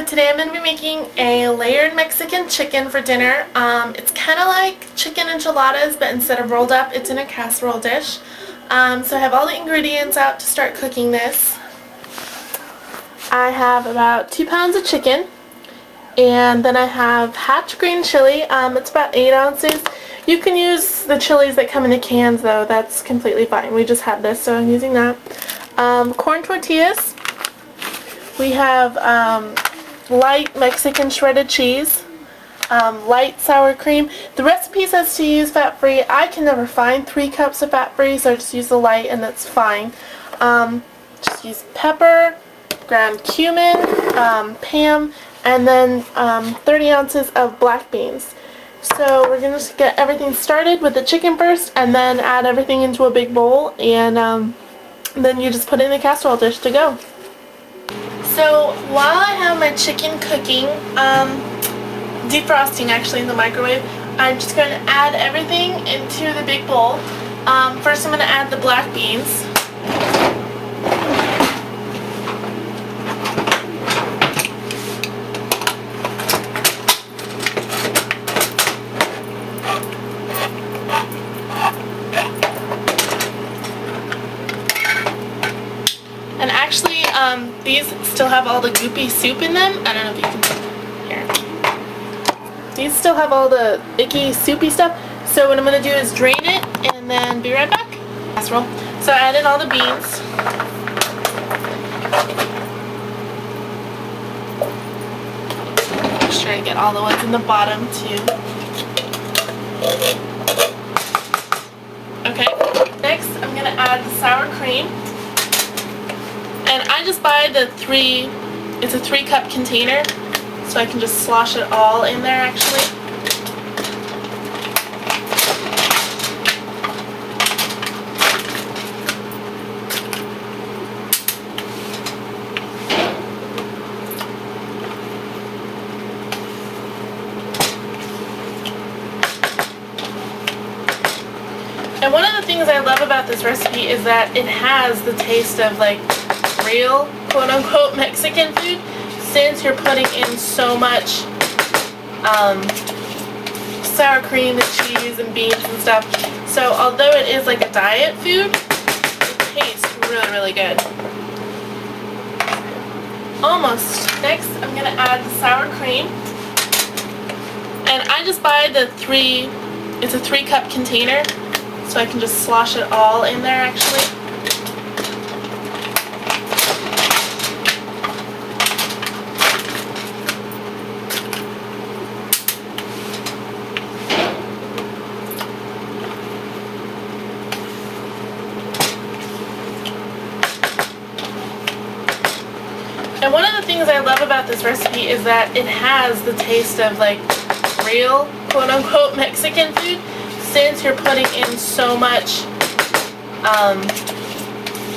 Today I'm going to be making a layered Mexican chicken for dinner. It's kind of like chicken enchiladas, but instead of rolled up, it's in a casserole dish. So I have all the ingredients out to start cooking this. I have about 2 pounds of chicken, and then I have Hatch green chili. It's about 8 ounces. You can use the chilies that come in the cans though, that's completely fine. We just had this, so I'm using that. Corn tortillas. We have light Mexican shredded cheese, light sour cream. The recipe says to use fat-free. I can never find 3 cups of fat-free, so I just use the light and that's fine. Just use pepper, ground cumin, Pam, and then 30 ounces of black beans. So we're going to get everything started with the chicken first and then add everything into a big bowl, and then you just put it in a casserole dish to go. So while I have my chicken cooking, defrosting actually in the microwave, I'm just going to add everything into the big bowl. First I'm going to add the black beans. And actually, these still have all the goopy soup in them. I don't know if you can hear. These still have all the icky, soupy stuff. So what I'm going to do is drain it and then be right back. Casserole. So I added all the beans. Make sure I get all the ones in the bottom too. Okay. Next, I'm going to add the sour cream. And I just buy it's a 3-cup container, so I can just slosh it all in there actually. And one of the things I love about this recipe is that it has the taste of like real quote-unquote Mexican food, since you're putting in so much sour cream and cheese and beans and stuff. So although it is like a diet food, it tastes really, really good. Almost. Next, I'm going to add the sour cream. And I just buy it's a 3-cup container, so I can just slosh it all in there actually. And one of the things I love about this recipe is that it has the taste of like real quote-unquote Mexican food, since you're putting in so much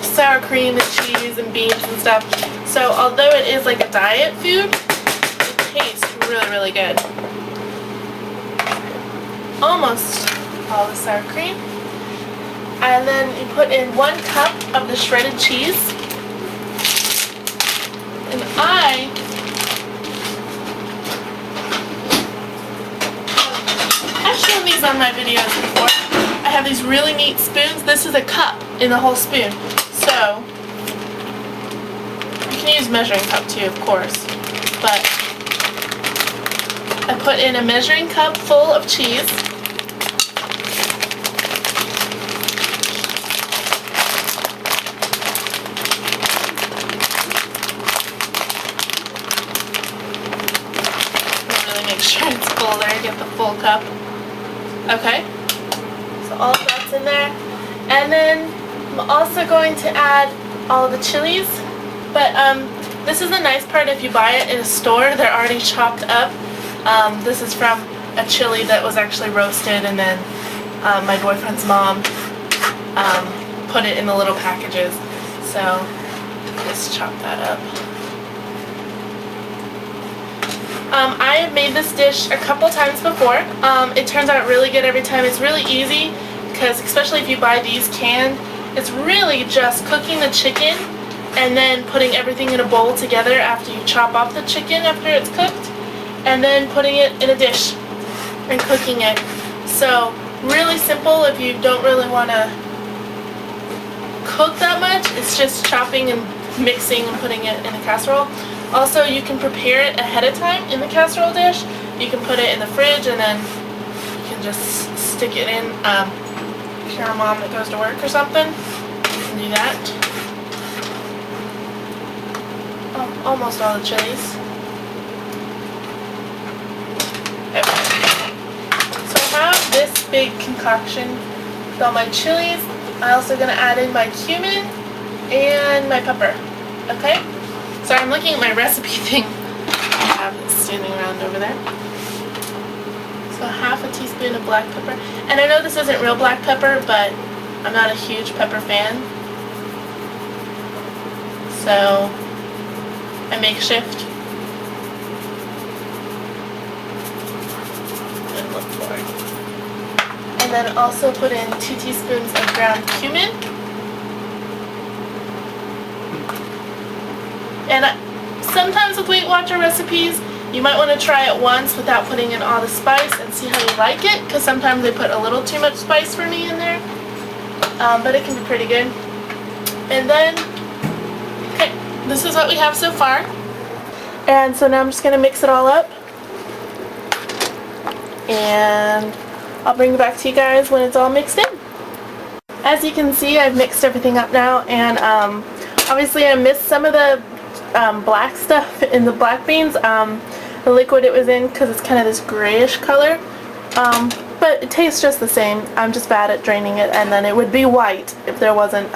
sour cream and cheese and beans and stuff. So although it is like a diet food, it tastes really, really good. Almost all the sour cream. And then you put in 1 cup of the shredded cheese. And I've shown these on my videos before. I have these really neat spoons. This is a cup in the whole spoon. So, you can use measuring cup too, of course. But I put in a measuring cup full of cheese. Make sure it's full there, get the full cup. Okay, so all of that's in there. And then I'm also going to add all the chilies. But this is the nice part, if you buy it in a store, they're already chopped up. This is from a chili that was actually roasted, and then my boyfriend's mom put it in the little packages. So just chop that up. I have made this dish a couple times before. It turns out really good every time. It's really easy because, especially if you buy these canned, it's really just cooking the chicken and then putting everything in a bowl together after you chop off the chicken after it's cooked, and then putting it in a dish and cooking it. So really simple if you don't really want to cook that much. It's just chopping and mixing and putting it in a casserole. Also, you can prepare it ahead of time in the casserole dish. You can put it in the fridge and then you can just stick it in. If you're a mom that goes to work or something, you can do that. Oh, almost all the chilies. Okay. So I have this big concoction with all my chilies. I'm also going to add in my cumin and my pepper. Okay? So I'm looking at my recipe thing I have standing around over there. So half a teaspoon of black pepper. And I know this isn't real black pepper, but I'm not a huge pepper fan. So I makeshift. And look for it. And then also put in 2 teaspoons of ground cumin. And sometimes with Weight Watcher recipes, you might want to try it once without putting in all the spice and see how you like it, because sometimes they put a little too much spice for me in there, but it can be pretty good. And then, okay, this is what we have so far. And so now I'm just going to mix it all up, and I'll bring it back to you guys when it's all mixed in. As you can see, I've mixed everything up now, and obviously I missed some of the black stuff in the black beans, the liquid it was in, because it's kind of this grayish color, but it tastes just the same. I'm just bad at draining it, and then it would be white if there wasn't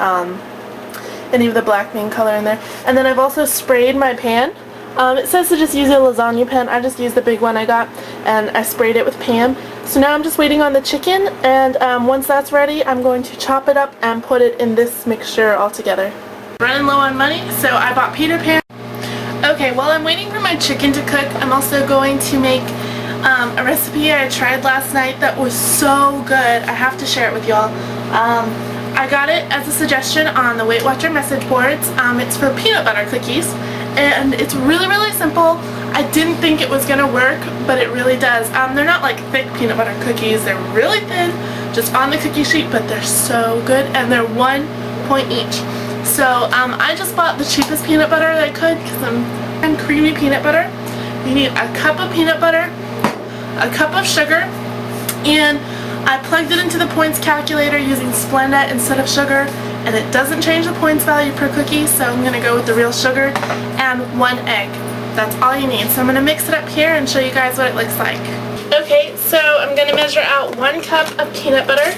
any of the black bean color in there. And then I've also sprayed my pan. It says to just use a lasagna pan. I just used the big one I got, and I sprayed it with Pam. So now I'm just waiting on the chicken, and once that's ready, I'm going to chop it up and put it in this mixture all together. Running low on money, so I bought Peter Pan. Okay, while I'm waiting for my chicken to cook, I'm also going to make a recipe I tried last night that was so good. I have to share it with y'all. I got it as a suggestion on the Weight Watcher message boards. It's for peanut butter cookies, and it's really, really simple. I didn't think it was going to work, but it really does. They're not like thick peanut butter cookies. They're really thin, just on the cookie sheet, but they're so good, and they're 1 point each. So I just bought the cheapest peanut butter that I could, because I'm creamy peanut butter. You need a cup of peanut butter, a cup of sugar, and I plugged it into the points calculator using Splenda instead of sugar, and it doesn't change the points value per cookie, so I'm going to go with the real sugar, and 1 egg. That's all you need. So I'm going to mix it up here and show you guys what it looks like. Okay, so I'm going to measure out 1 cup of peanut butter.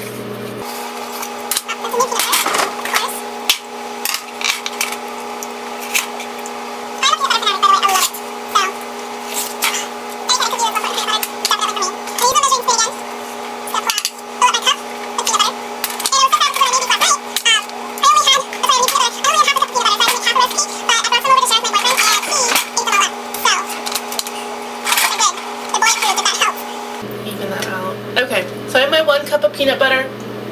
Okay, so I have my 1 cup of peanut butter,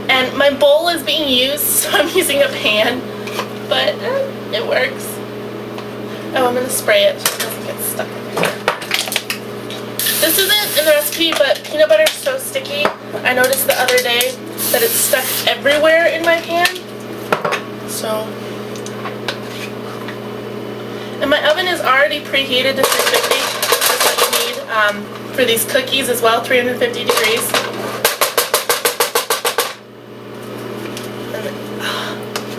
and my bowl is being used, so I'm using a pan, but it works. Oh, I'm going to spray it so it doesn't get stuck in here. This isn't in the recipe, but peanut butter is so sticky. I noticed the other day that it's stuck everywhere in my pan. So, and my oven is already preheated to 350. That's what you need for these cookies as well, 350 degrees. And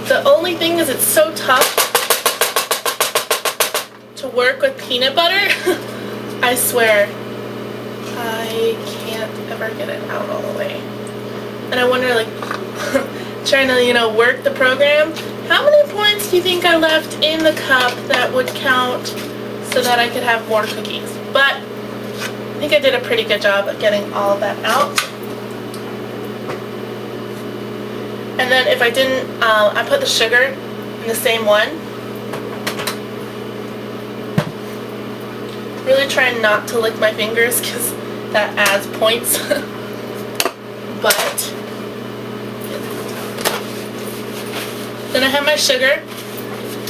the only thing is it's so tough to work with peanut butter. I swear, I can't ever get it out all the way. And I wonder, like, trying to, you know, work the program, how many points do you think I left in the cup that would count so that I could have more cookies? But I think I did a pretty good job of getting all of that out. And then if I didn't, I put the sugar in the same one. Really trying not to lick my fingers because that adds points. But then I have my sugar.